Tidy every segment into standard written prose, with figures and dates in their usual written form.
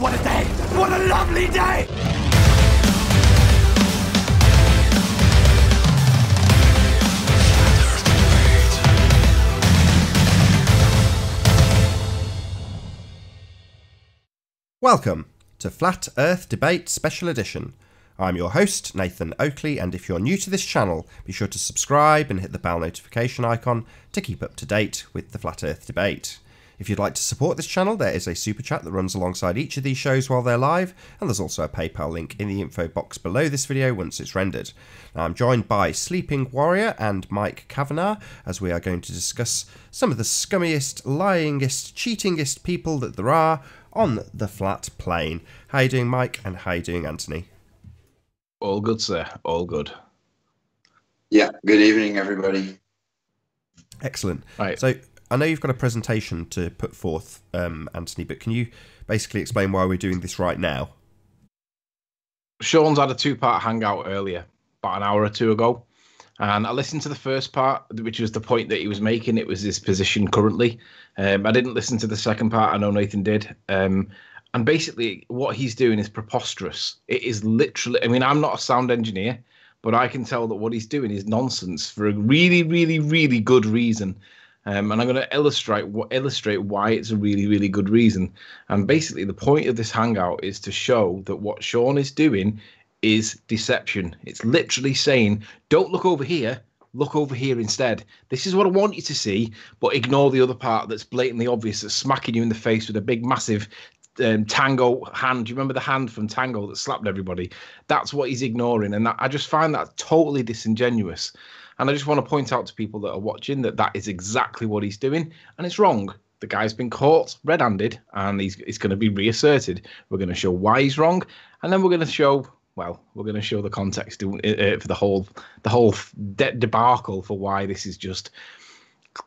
what a day! What a lovely day! Welcome to Flat Earth Debate Special Edition. I'm your host, Nathan Oakley, and if you're new to this channel, be sure to subscribe and hit the bell notification icon to keep up to date with the Flat Earth Debate. If you'd like to support this channel, there is a super chat that runs alongside each of these shows while they're live, and there's also a PayPal link in the info box below this video once it's rendered. Now, I'm joined by Sleeping Warrior and Mike Kavanagh, as we are going to discuss some of the scummiest, lyingest, cheatingest people that there are on the flat plane. How you doing, Mike, and how you doing, Anthony? All good, sir. All good. Yeah, good evening, everybody. Excellent. Right. So, I know you've got a presentation to put forth, Anthony, but can you basically explain why we're doing this right now? Sean's had a two-part hangout earlier, about an hour or two ago. And I listened to the first part, which was the point that he was making. It was his position currently. I didn't listen to the second part. I know Nathan did. And basically, what he's doing is preposterous. It is literally, I mean, I'm not a sound engineer, but I can tell that what he's doing is nonsense for a really, really, really good reason. And I'm going to illustrate why it's a really, really good reason. And basically, the point of this hangout is to show that what Sean is doing is deception. It's literally saying, don't look over here, look over here instead. This is what I want you to see, but ignore the other part that's blatantly obvious, that's smacking you in the face with a big, massive Tango hand. Do you remember the hand from Tango that slapped everybody? That's what he's ignoring, and I just find that totally disingenuous. And I just want to point out to people that are watching that is exactly what he's doing, and it's wrong. The guy's been caught red-handed, and he's going to be reasserted. We're going to show why he's wrong, and then we're going to show, well, we're going to show the context for the whole debacle for why this is just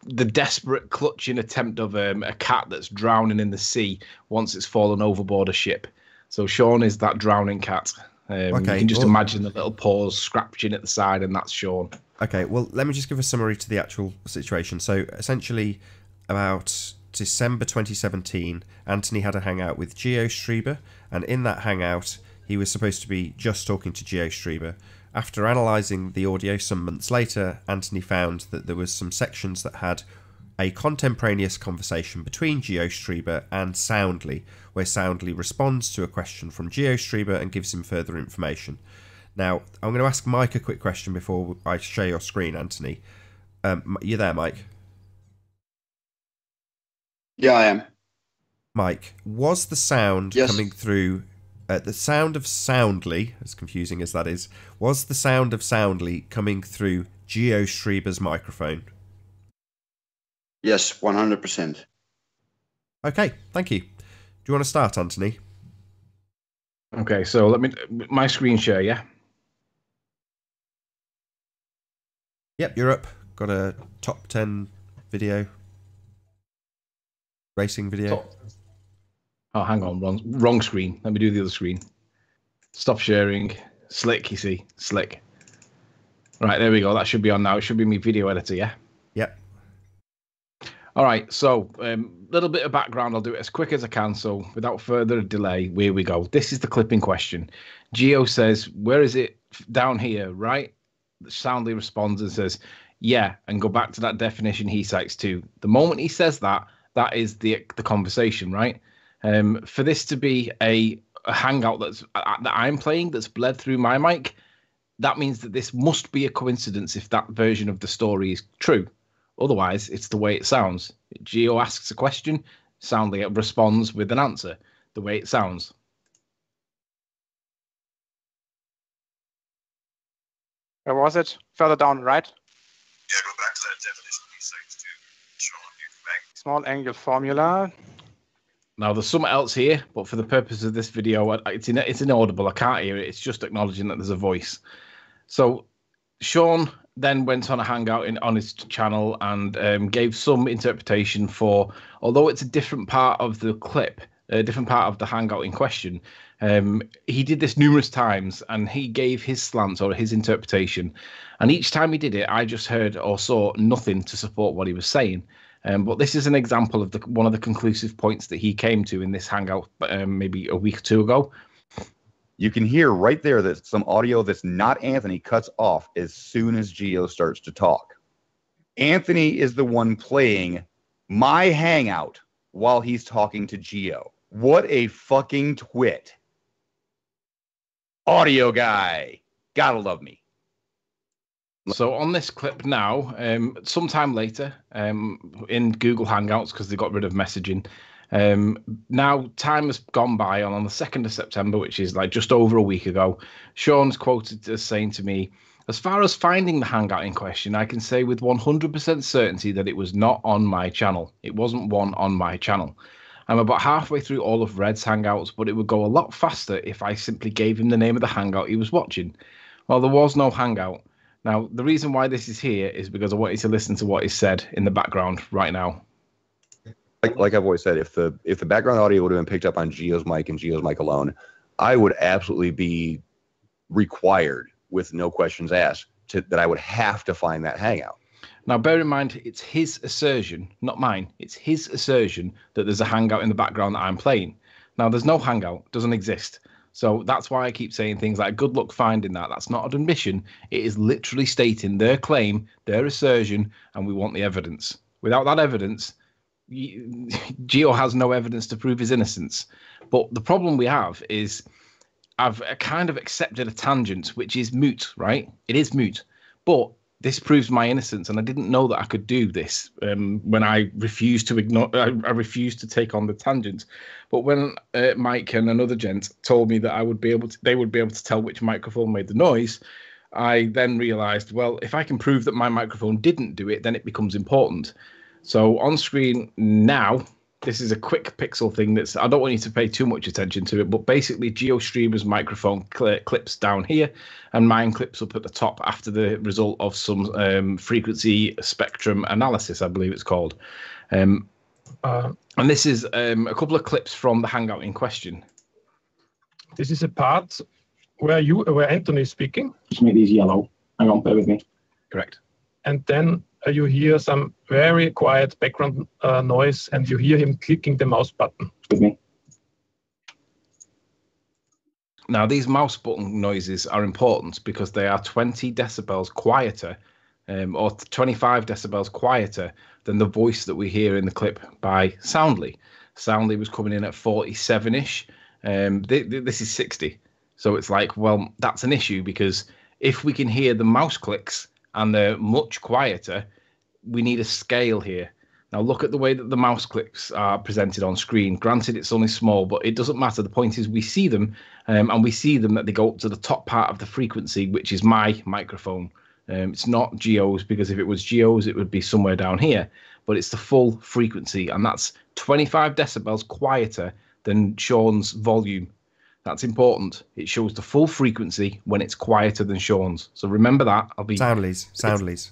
the desperate clutching attempt of a cat that's drowning in the sea once it's fallen overboard a ship. So Sean is that drowning cat. Okay, you can just imagine the little paws scratching at the side, and that's Sean. Okay, well, let me just give a summary to the actual situation. So, essentially, about December 2017, Anthony had a hangout with GeoWhisperer, and in that hangout, he was supposed to be just talking to GeoWhisperer. After analysing the audio some months later, Anthony found that there was some sections that had a contemporaneous conversation between GeoWhisperer and Soundly, where Soundly responds to a question from GeoWhisperer and gives him further information. Now, I'm going to ask Mike a quick question before I share your screen, Anthony. You there, Mike? Yeah, I am. Mike, was the sound coming through, the sound of Soundly, as confusing as that is, was the sound of Soundly coming through GeoWhisperer's microphone? Yes, 100%. Okay, thank you. Do you want to start, Anthony? Okay, so let me, my screen share, yeah? Yep, you're up. Got a top 10 video. Racing video. Oh, hang on. Wrong screen. Let me do the other screen. Stop sharing. Slick, you see. Slick. Right, there we go. That should be on now. It should be me video editor, yeah? Yep. All right, so little bit of background. I'll do it as quick as I can. So without further delay, here we go. This is the clipping question. Geo says, where is it? Down here, right? Soundly responds and says, yeah, and go back to that definition he cites too. The moment he says that, that is the conversation, right? For this to be a hangout that I'm playing that's bled through my mic, that means that this must be a coincidence if that version of the story is true. Otherwise, it's the way it sounds. Geo asks a question, Soundly responds with an answer, the way it sounds. Where was it? Further down, right? Yeah, go back to that definition he cites too. Sean, Small angle formula. Now, there's something else here, but for the purpose of this video, it's inaudible. I can't hear it. It's just acknowledging that there's a voice. So, Sean then went on a hangout on his channel and gave some interpretation for, although it's a different part of the clip, a different part of the hangout in question, he did this numerous times and he gave his slant or his interpretation. And each time he did it, I just heard or saw nothing to support what he was saying. But this is an example of one of the conclusive points that he came to in this hangout maybe a week or two ago. You can hear right there that some audio that's not Anthony cuts off as soon as Geo starts to talk. Anthony is the one playing my hangout while he's talking to Geo. What a fucking twit. Audio guy. Gotta love me. So on this clip now, sometime later, in Google Hangouts, because they got rid of messaging, now time has gone by, and on the 2nd of September, which is like just over a week ago, Sean's quoted as saying to me, "As far as finding the hangout in question, I can say with 100% certainty that it was not on my channel. It wasn't one on my channel. I'm about halfway through all of Red's hangouts, but it would go a lot faster if I simply gave him the name of the hangout he was watching. Well, there was no hangout. Now, the reason why this is here is because I want you to listen to what is said in the background right now." Like I've always said, if the background audio would have been picked up on Geo's mic and Geo's mic alone, I would absolutely be required, with no questions asked, that I would have to find that hangout. Now, bear in mind, it's his assertion, not mine. It's his assertion that there's a hangout in the background that I'm playing. Now, there's no hangout, doesn't exist. So that's why I keep saying things like, good luck finding that. That's not an admission. It is literally stating their claim, their assertion, and we want the evidence. Without that evidence, Geo has no evidence to prove his innocence. But the problem we have is I've kind of accepted a tangent, which is moot, right? It is moot. But this proves my innocence, and I didn't know that I could do this when I refused to ignore. I refused to take on the tangent. But when Mike and another gent told me that they would be able to tell which microphone made the noise, I then realised, well, if I can prove that my microphone didn't do it, then it becomes important. So on screen now, this is a quick pixel thing I don't want you to pay too much attention to it, but basically GeoStreamer's microphone clips down here, and mine clips up at the top after the result of some frequency spectrum analysis, I believe it's called. And this is a couple of clips from the hangout in question. This is a part where Anthony is speaking. Just make these yellow. Hang on, bear with me. Correct. And then you hear some very quiet background noise, and you hear him clicking the mouse button. With me. Now, these mouse button noises are important because they are 20 decibels quieter, or 25 decibels quieter than the voice that we hear in the clip by Soundly. Soundly was coming in at 47-ish. This is 60. So it's like, well, that's an issue, because if we can hear the mouse clicks and they're much quieter, we need a scale here. Now look at the way that the mouse clicks are presented on screen. Granted, it's only small, but it doesn't matter. The point is we see them, and we see them that they go up to the top part of the frequency, which is my microphone. It's not Geo's, because if it was Geo's, it would be somewhere down here. But it's the full frequency, and that's 25 decibels quieter than Sean's volume. That's important. It shows the full frequency when it's quieter than Sean's. So remember that. Soundlies.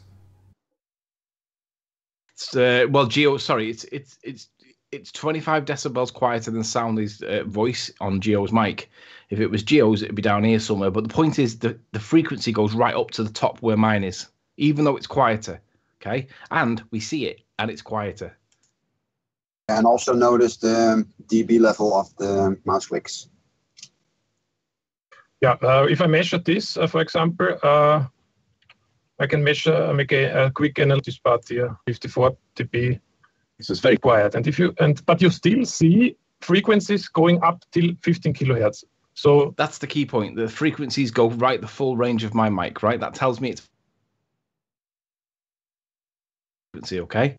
Well, Geo, sorry, it's 25 decibels quieter than Soundly's voice on Geo's mic. If it was Geo's, it'd be down here somewhere. But the point is that the frequency goes right up to the top where mine is, even though it's quieter. Okay, and we see it, and it's quieter. And also notice the dB level of the mouse clicks. Yeah, if I measure this, for example, I can make a quick analysis part here, 54 dB. This is very quiet, but you still see frequencies going up till 15 kilohertz. So that's the key point. The frequencies go right the full range of my mic, right? That tells me it's frequency, okay?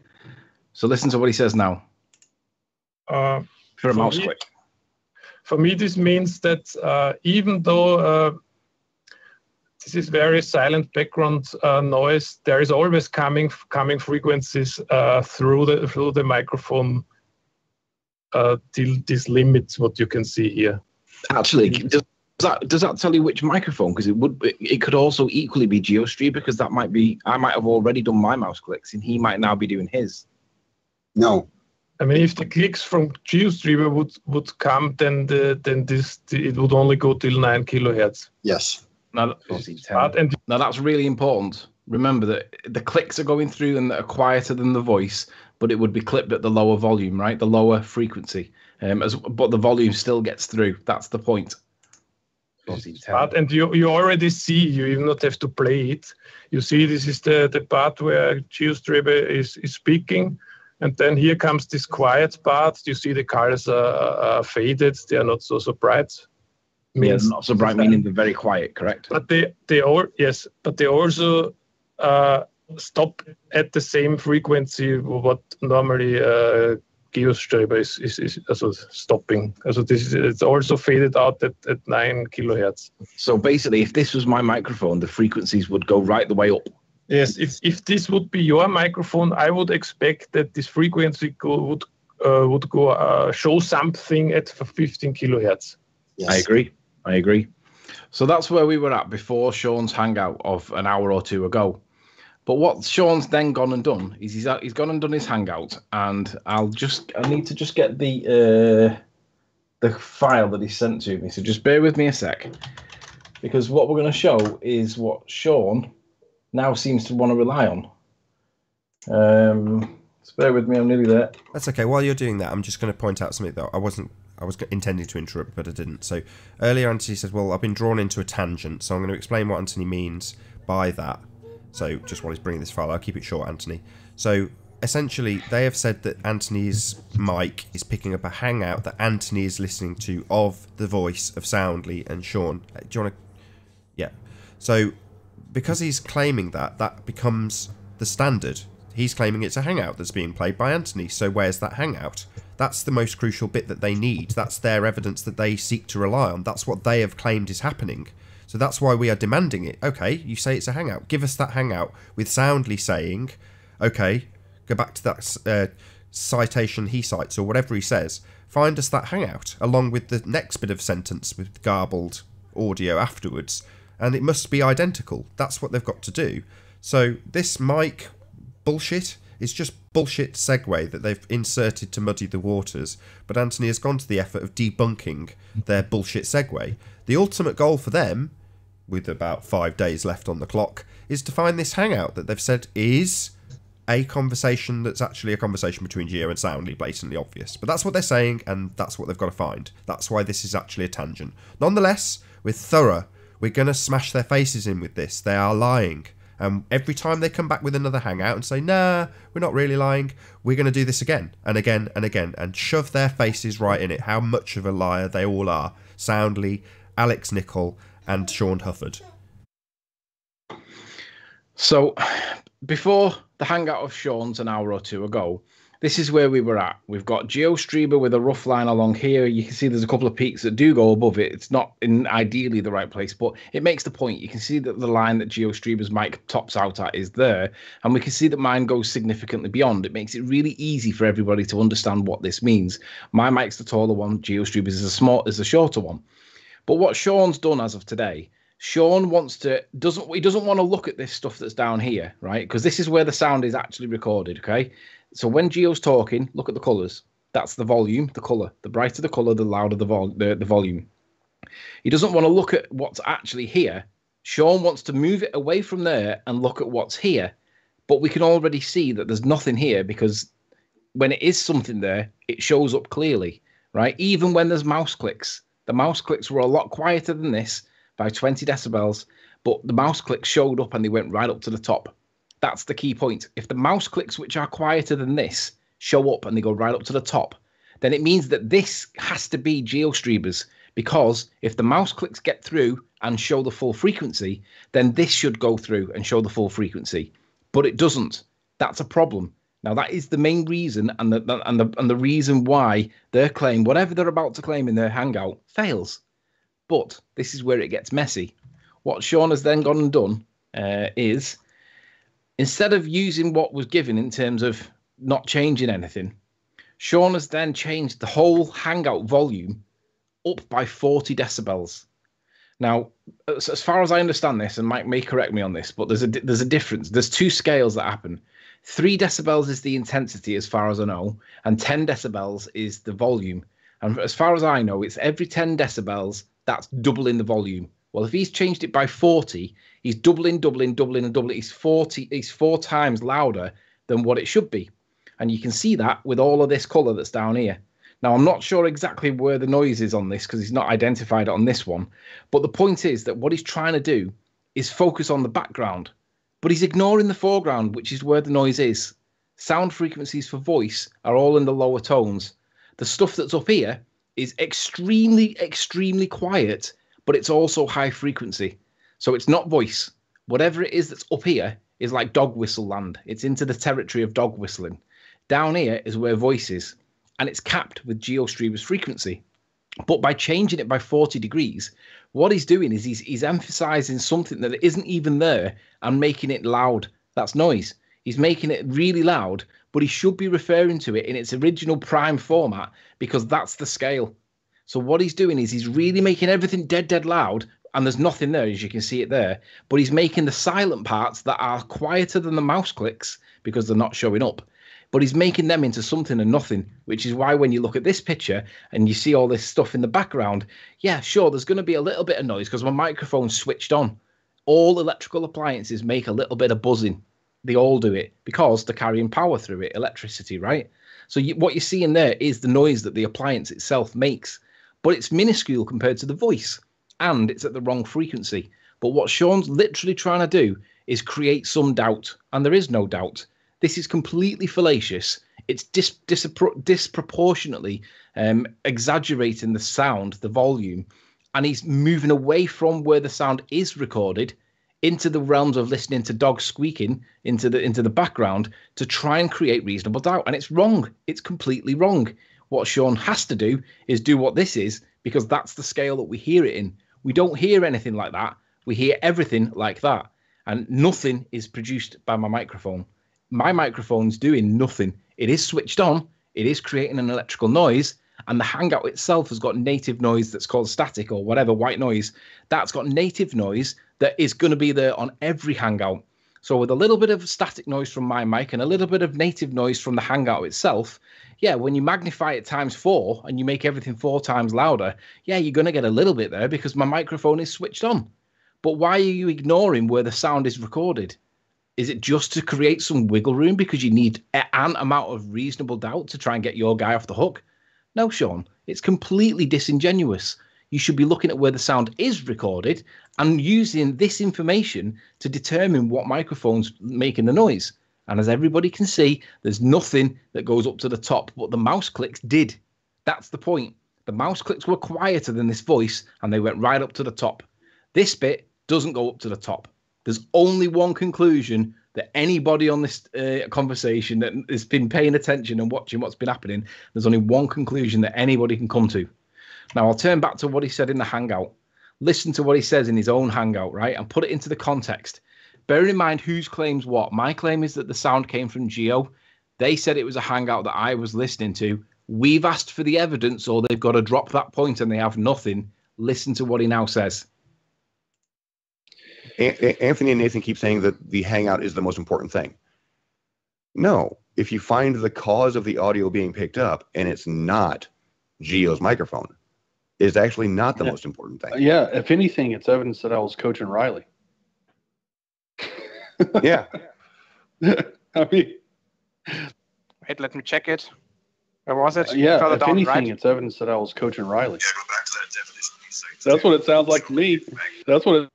So listen to what he says now. For a mouse click. For me, this means that even though this is very silent background noise, there is always coming frequencies through the microphone till this limits what you can see here. Actually, does that tell you which microphone? Because it could also equally be GeoStreamer, because I might have already done my mouse clicks and he might now be doing his. No. I mean, if the clicks from GeoStreamer would come, then it would only go till 9 kilohertz. Yes. Now that's really important. Remember that the clicks are going through and that are quieter than the voice, but it would be clipped at the lower volume, right? The lower frequency. But the volume still gets through. That's the point. And you already see, you even not have to play it. You see, this is the part where GeoWhisperer is speaking. And then here comes this quiet part. You see the colors are faded. They are not so bright. Means not so bright, meaning they're very quiet, correct? But they also stop at the same frequency what normally GeoWhisperer is also stopping. So it's also faded out at 9 kilohertz. So basically, if this was my microphone, the frequencies would go right the way up. Yes, if this would be your microphone, I would expect that this frequency would go show something at 15 kilohertz. Yes. I agree. So that's where we were at before Sean's hangout of an hour or two ago. But what Sean's then gone and done is he's gone and done his hangout, and I need to just get the file that he sent to me. So just bear with me a sec, because what we're going to show is what Sean now seems to want to rely on. So bear with me, I'm nearly there. That's okay. While you're doing that, I'm just going to point out something that I was intending to interrupt, but I didn't. So earlier Anthony said, well, I've been drawn into a tangent, so I'm going to explain what Anthony means by that. So just while he's bringing this file, I'll keep it short, Anthony. So essentially, they have said that Anthony's mic is picking up a hangout that Anthony is listening to of the voice of Soundly and Sean. Do you want to... Yeah. So because he's claiming that becomes the standard. He's claiming it's a hangout that's being played by Anthony. So where's that hangout? That's the most crucial bit that they need. That's their evidence that they seek to rely on. That's what they have claimed is happening. So that's why we are demanding it. Okay, you say it's a hangout. Give us that hangout with Soundly saying, okay, go back to that citation he cites or whatever he says. Find us that hangout along with the next bit of sentence with garbled audio afterwards. And it must be identical. That's what they've got to do. So this mic bullshit is just bullshit segue that they've inserted to muddy the waters. But Anthony has gone to the effort of debunking their bullshit segue. The ultimate goal for them, with about 5 days left on the clock, is to find this hangout that they've said is a conversation that's actually a conversation between Geo and Soundly, blatantly obvious. But that's what they're saying, and that's what they've got to find. That's why this is actually a tangent. Nonetheless, we're thorough. We're going to smash their faces in with this. They are lying. And every time they come back with another hangout and say, nah, we're not really lying, we're going to do this again and again and again and shove their faces right in it, how much of a liar they all are. Soundly, Alex Nichol, and Sean Hufraud. So, before the hangout of Sean's an hour or two ago, this is where we were at. We've got GeoWhisperer with a rough line along here. You can see there's a couple of peaks that do go above it. It's not in ideally the right place, but it makes the point. You can see that the line that GeoWhisperer's mic tops out at is there, and we can see that mine goes significantly beyond. It makes it really easy for everybody to understand what this means. My mic's the taller one, GeoWhisperer's is the shorter one. But what Sean's done as of today, Sean doesn't want to look at this stuff that's down here, right? Because this is where the sound is actually recorded, okay? So when Geo's talking, look at the colours. That's the volume, the colour. The brighter the colour, the louder the volume. He doesn't want to look at what's actually here. Sean wants to move it away from there and look at what's here. But we can already see that there's nothing here because when it is something there, it shows up clearly, right? Even when there's mouse clicks. The mouse clicks were a lot quieter than this by 20 decibels, but the mouse clicks showed up and they went right up to the top. That's the key point. If the mouse clicks, which are quieter than this, show up and they go right up to the top, then it means that this has to be GeoWhisperer's, because if the mouse clicks get through and show the full frequency, then this should go through and show the full frequency. But it doesn't. That's a problem. Now, that is the main reason and the reason why their claim, whatever they're about to claim in their hangout, fails. But this is where it gets messy. What Sean has then gone and done is, instead of using what was given in terms of not changing anything, Sean has then changed the whole hangout volume up by 40 decibels. Now, as far as I understand this, and Mike may correct me on this, but there's a difference. There's two scales that happen. 3 decibels is the intensity, as far as I know, and 10 decibels is the volume. And as far as I know, it's every 10 decibels, that's doubling the volume. Well, if he's changed it by 40, he's doubling. He's 4 times louder than what it should be. And you can see that with all of this color that's down here. Now, I'm not sure exactly where the noise is on this because he's not identified it on this one. But the point is that what he's trying to do is focus on the background. But he's ignoring the foreground, which is where the noise is. Sound frequencies for voice are all in the lower tones. The stuff that's up here is extremely, extremely quiet, but it's also high frequency. So it's not voice. Whatever it is that's up here is like dog whistle land. It's into the territory of dog whistling. Down here is where voice is. And it's capped with GeoStreamer's frequency. But by changing it by 40 degrees, what he's doing is he's emphasizing something that isn't even there and making it loud. That's noise. He's making it really loud, but he should be referring to it in its original prime format because that's the scale. So what he's doing is he's really making everything dead, dead loud, and there's nothing there, as you can see it there, but he's making the silent parts that are quieter than the mouse clicks because they're not showing up. But he's making them into something and nothing, which is why when you look at this picture and you see all this stuff in the background, yeah, sure, there's going to be a little bit of noise because my microphone's switched on. All electrical appliances make a little bit of buzzing. They all do it because they're carrying power through it, electricity, right? So what you're seeing there is the noise that the appliance itself makes, but it's minuscule compared to the voice, and it's at the wrong frequency. But what Sean's literally trying to do is create some doubt, and there is no doubt. This is completely fallacious. It's disproportionately exaggerating the sound, the volume, and he's moving away from where the sound is recorded into the realms of listening to dogs squeaking into the background to try and create reasonable doubt. And it's wrong. It's completely wrong. What Sean has to do is do what this is, because that's the scale that we hear it in. We don't hear anything like that. We hear everything like that. And nothing is produced by my microphone. My microphone's doing nothing. It is switched on. It is creating an electrical noise. And the Hangout itself has got native noise that's called static or whatever, white noise. That's got native noise that is going to be there on every Hangout. So with a little bit of static noise from my mic and a little bit of native noise from the Hangout itself, yeah, when you magnify it times 4 and you make everything 4 times louder, yeah, you're going to get a little bit there because my microphone is switched on. But why are you ignoring where the sound is recorded? Is it just to create some wiggle room because you need an amount of reasonable doubt to try and get your guy off the hook? No, Sean, it's completely disingenuous. You should be looking at where the sound is recorded and using this information to determine what microphone's making the noise. And as everybody can see, there's nothing that goes up to the top, but the mouse clicks did. That's the point. The mouse clicks were quieter than this voice, and they went right up to the top. This bit doesn't go up to the top. There's only one conclusion that anybody on this conversation that has been paying attention and watching what's been happening, there's only one conclusion that anybody can come to. Now, I'll turn back to what he said in the Hangout. Listen to what he says in his own Hangout, right? And put it into the context. Bearing in mind whose claims what. My claim is that the sound came from Geo. They said it was a Hangout that I was listening to. We've asked for the evidence, or they've got to drop that point and they have nothing. Listen to what he now says. Anthony and Nathan keep saying that the Hangout is the most important thing. No, if you find the cause of the audio being picked up and it's not Geo's microphone, it's actually not the most important thing. Yeah, if anything, it's evidence that I was coaching Riley. Yeah. I mean, wait, let me check it. Where was it? Yeah, further if down, anything, right? it's evidence that I was coaching Riley. Yeah, go back to that definition you say. That's what it sounds like to me. That's what it.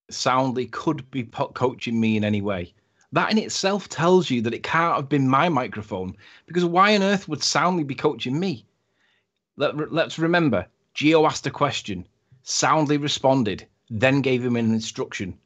Soundly could be coaching me in any way. That in itself tells you that it can't have been my microphone, because why on earth would Soundly be coaching me? Let's remember, Geo asked a question, Soundly responded, then gave him an instruction.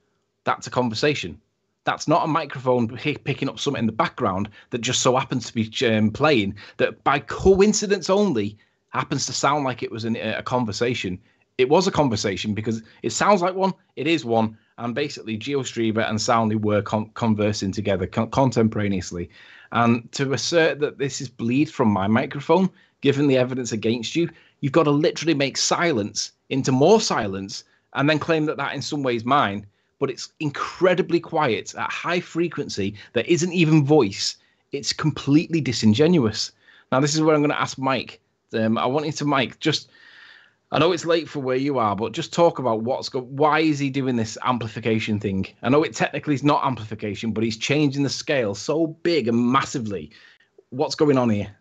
That's a conversation. That's not a microphone picking up something in the background that just so happens to be playing, that by coincidence only happens to sound like it was a conversation. It was a conversation because it sounds like one, it is one, and basically GeoStreamer and Soundly were conversing together contemporaneously. And to assert that this is bleed from my microphone, given the evidence against you, you've got to literally make silence into more silence and then claim that that in some way is mine. But it's incredibly quiet at high frequency that isn't even voice. It's completely disingenuous. Now, this is where I'm going to ask Mike. I want you to, Mike, just... I know it's late for where you are, but just talk about why is he doing this amplification thing? I know it technically is not amplification, but he's changing the scale so big and massively. What's going on here?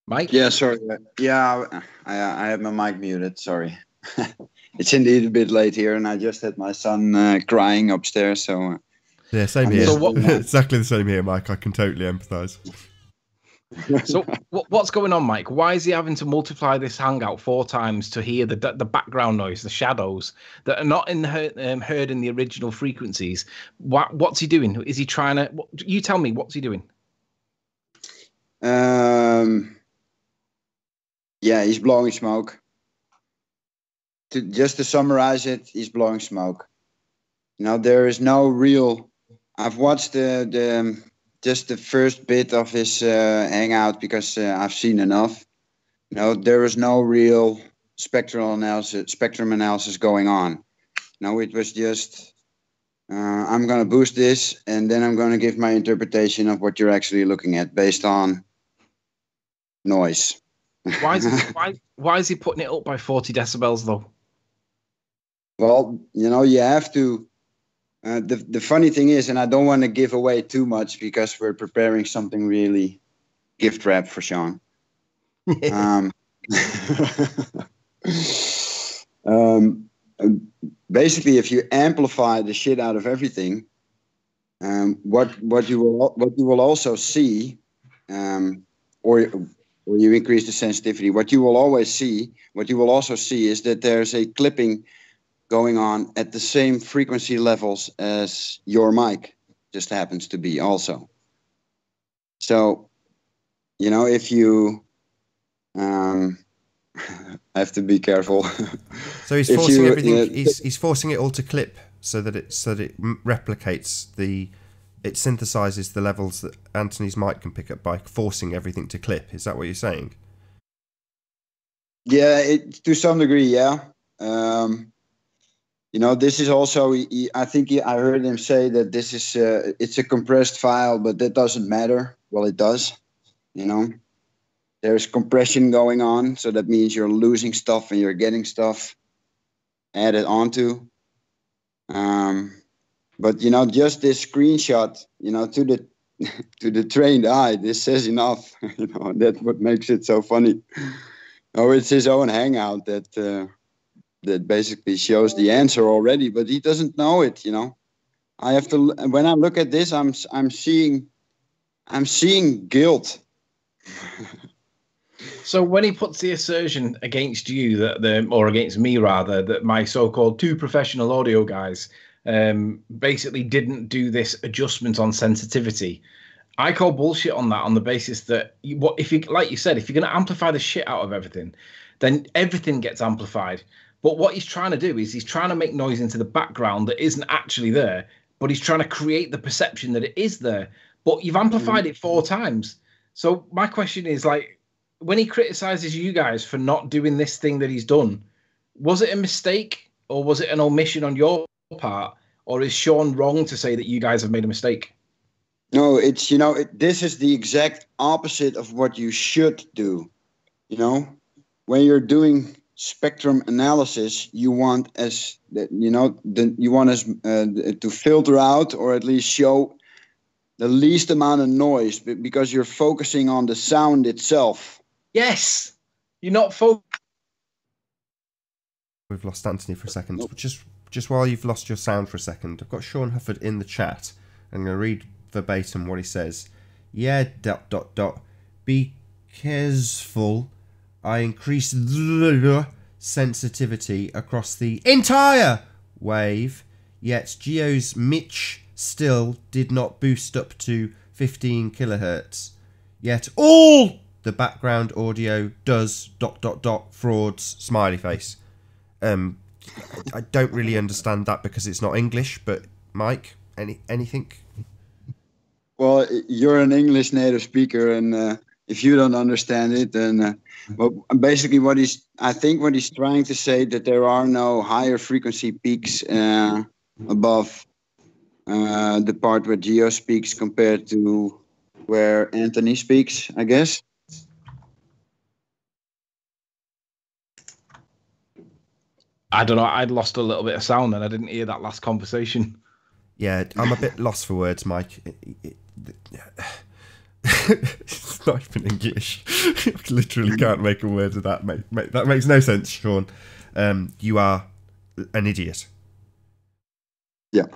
Mike? Yeah, sorry. Yeah, I had my mic muted. Sorry. It's indeed a bit late here, and I just had my son crying upstairs. So yeah, same here. Exactly the same here, Mike. I can totally empathise. So what's going on, Mike? Why is he having to multiply this hangout 4 times to hear the background noise, the shadows that are not heard in the original frequencies? What's he doing? Is he trying to? You tell me. What's he doing? Yeah, he's blowing smoke. Just to summarize it, he's blowing smoke. There is no real. I've watched just the first bit of his hangout because I've seen enough. There is no real spectrum analysis going on. It was just I'm going to boost this, and then I'm going to give my interpretation of what you're actually looking at based on noise. Why is he putting it up by 40 decibels though? Well, you have to. The funny thing is, and I don't want to give away too much because we're preparing something really gift wrap for Sean. Basically, if you amplify the shit out of everything, what you will also see, or you increase the sensitivity, what you will also see is that there's a clipping going on at the same frequency levels as your mic just happens to be also. So, if you I have to be careful. So he's forcing everything. He's forcing it all to clip so that it replicates it synthesizes the levels that Anthony's mic can pick up by forcing everything to clip. Is that what you're saying? Yeah, to some degree, yeah. This is also. I think I heard him say that this is it's a compressed file, but that doesn't matter. Well, it does. There's compression going on, so that means you're losing stuff and you're getting stuff added onto. But just this screenshot, to the trained eye, this says enough. That's what makes it so funny. It's his own hangout that basically shows the answer already, but he doesn't know it. I have to. When I look at this, I'm seeing guilt. So when he puts the assertion against you or against me rather, that my so-called 2 professional audio guys basically didn't do this adjustment on sensitivity, I call bullshit on that on the basis that like you said, if you're going to amplify the shit out of everything, then everything gets amplified. But what he's trying to do is he's trying to make noise into the background that isn't actually there, but he's trying to create the perception that it is there. But you've amplified it 4 times. So my question is, like, when he criticizes you guys for not doing this thing that he's done, was it a mistake or was it an omission on your part? Or is Sean wrong to say that you guys have made a mistake? No, it's, this is the exact opposite of what you should do. When you're doing spectrum analysis, you want to filter out or at least show the least amount of noise because you're focusing on the sound itself. Yes, you're not focused. We've lost Anthony for a second. Nope. Just while you've lost your sound for a second, I've got Sean Hufraud in the chat. I'm going to read verbatim what he says. Yeah, ... Be careful. I increased the sensitivity across the entire wave, yet Geo's Mitch still did not boost up to 15 kilohertz. Yet all the background audio does ... frauds smiley face. I don't really understand that because it's not English, but Mike, anything? Well, you're an English native speaker, and if you don't understand it, then basically I think what he's trying to say that there are no higher frequency peaks above the part where Geo speaks compared to where Anthony speaks, I guess. I don't know. I'd lost a little bit of sound and I didn't hear that last conversation. Yeah, I'm a bit lost for words, Mike. It's not even English. I literally can't make a word of that, mate. That makes no sense, Sean. You are an idiot. Yeah.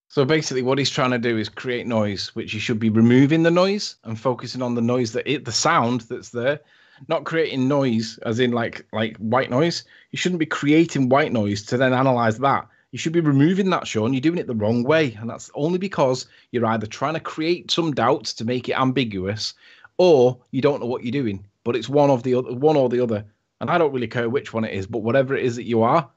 So basically what he's trying to do is create noise, which you should be removing the noise and focusing on the noise the sound that's there, not creating noise as in like white noise. You shouldn't be creating white noise to then analyze that. You should be removing that, Sean. You're doing it the wrong way. And that's only because you're either trying to create some doubts to make it ambiguous or you don't know what you're doing. But it's one or the other. And I don't really care which one it is, but whatever it is that you are,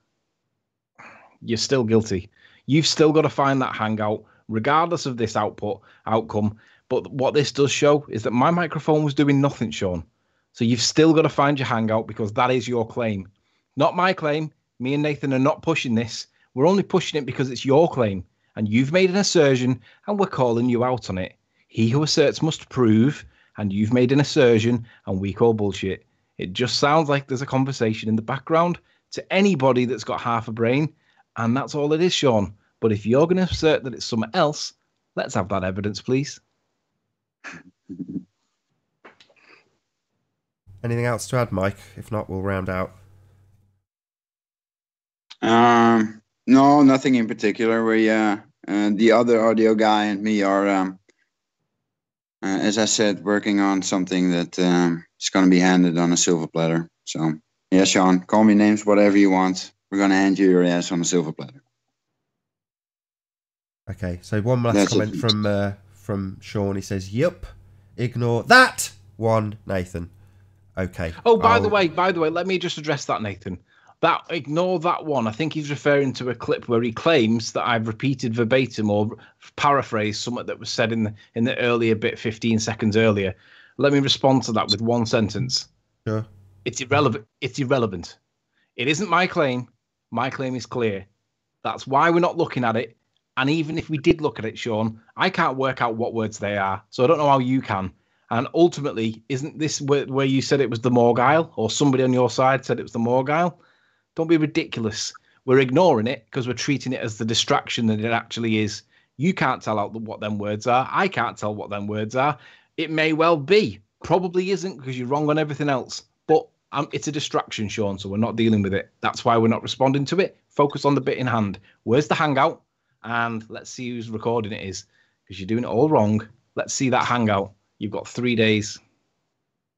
you're still guilty. You've still got to find that hangout, regardless of this outcome. But what this does show is that my microphone was doing nothing, Sean. So you've still got to find your hangout because that is your claim. Not my claim. Me and Nathan are not pushing this. We're only pushing it because it's your claim. And you've made an assertion and we're calling you out on it. He who asserts must prove, and you've made an assertion and we call bullshit. It just sounds like there's a conversation in the background to anybody that's got half a brain. And that's all it is, Sean. But if you're going to assert that it's something else, let's have that evidence, please. Anything else to add, Mike? If not, we'll round out. No, nothing in particular. The other audio guy and me are, as I said, working on something that is going to be handed on a silver platter. So, yeah, Sean, call me names, whatever you want. We're going to hand you your ass on a silver platter. Okay, so one last comment from Sean. He says, "Yup, ignore that one, Nathan." Okay. Oh, by the way, let me just address that, Nathan. Ignore that one. I think he's referring to a clip where he claims that I've repeated verbatim or paraphrased something that was said in the earlier bit, 15 seconds earlier. Let me respond to that with one sentence. Sure. It's irrelevant. It's irrelevant. It isn't my claim. My claim is clear. That's why we're not looking at it. And even if we did look at it, Sean, I can't work out what words they are. So I don't know how you can. And ultimately, isn't this where you said it was the Morgile, or somebody on your side said it was the Morgile? Don't be ridiculous. We're ignoring it because we're treating it as the distraction that it actually is. You can't tell out what them words are. I can't tell what them words are. It may well be. Probably isn't because you're wrong on everything else. But it's a distraction, Sean, so we're not dealing with it. That's why we're not responding to it. Focus on the bit in hand. Where's the hangout? And let's see whose recording it is because you're doing it all wrong. Let's see that hangout. You've got 3 days.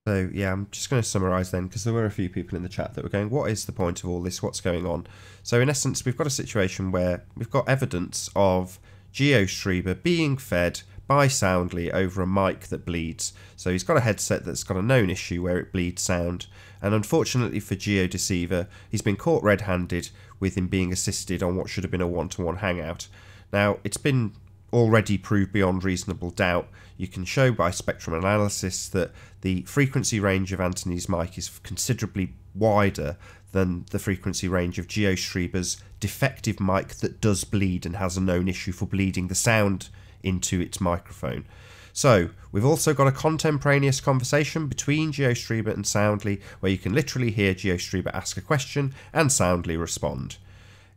So, yeah, I'm just going to summarise then, because there were a few people in the chat that were going, what is the point of all this? What's going on? So, in essence, we've got a situation where we've got evidence of GeoWhisperer being fed by Soundly over a mic that bleeds. So, he's got a headset that's got a known issue where it bleeds sound. And unfortunately for GeoDeceiver, he's been caught red-handed with him being assisted on what should have been a one-to-one hangout. Now, it's been already proved beyond reasonable doubt. You can show by spectrum analysis that the frequency range of Anthony's mic is considerably wider than the frequency range of GeoWhisperer's defective mic that does bleed and has a known issue for bleeding the sound into its microphone. So, we've also got a contemporaneous conversation between GeoWhisperer and Soundly where you can literally hear GeoWhisperer ask a question and Soundly respond.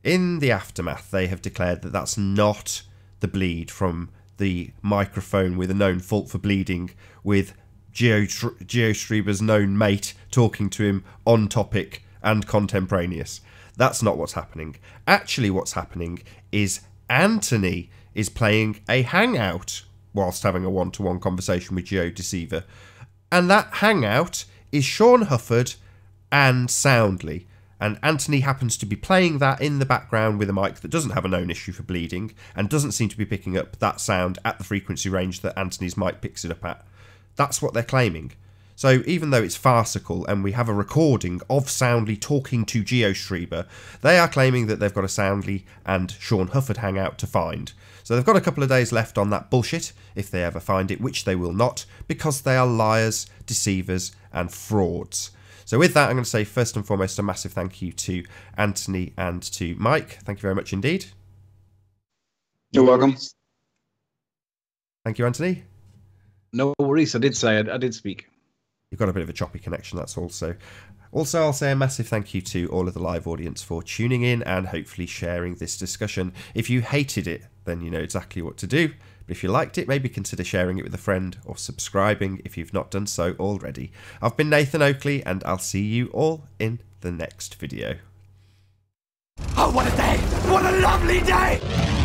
In the aftermath, they have declared that that's not the bleed from the microphone with a known fault for bleeding, with GeoWhisperer's known mate talking to him on topic and contemporaneous. That's not what's happening. Actually, what's happening is Anthony is playing a hangout whilst having a one-to-one conversation with GeoDeceiver. And that hangout is Sean Hufraud and Soundly. And Anthony happens to be playing that in the background with a mic that doesn't have a known issue for bleeding and doesn't seem to be picking up that sound at the frequency range that Anthony's mic picks it up at. That's what they're claiming. So even though it's farcical and we have a recording of Soundly talking to GeoWhisperer, they are claiming that they've got a Soundly and Sean Hufraud hangout to find. So they've got a couple of days left on that bullshit, if they ever find it, which they will not, because they are liars, deceivers, and frauds. So with that, I'm going to say first and foremost a massive thank you to Anthony and to Mike. Thank you very much indeed. You're welcome. Thank you, Anthony. No worries. I did say I did speak. You've got a bit of a choppy connection, that's all. Also, I'll say a massive thank you to all of the live audience for tuning in and hopefully sharing this discussion. If you hated it, then you know exactly what to do. But if you liked it, maybe consider sharing it with a friend or subscribing if you've not done so already. I've been Nathan Oakley, and I'll see you all in the next video. Oh, what a day! What a lovely day!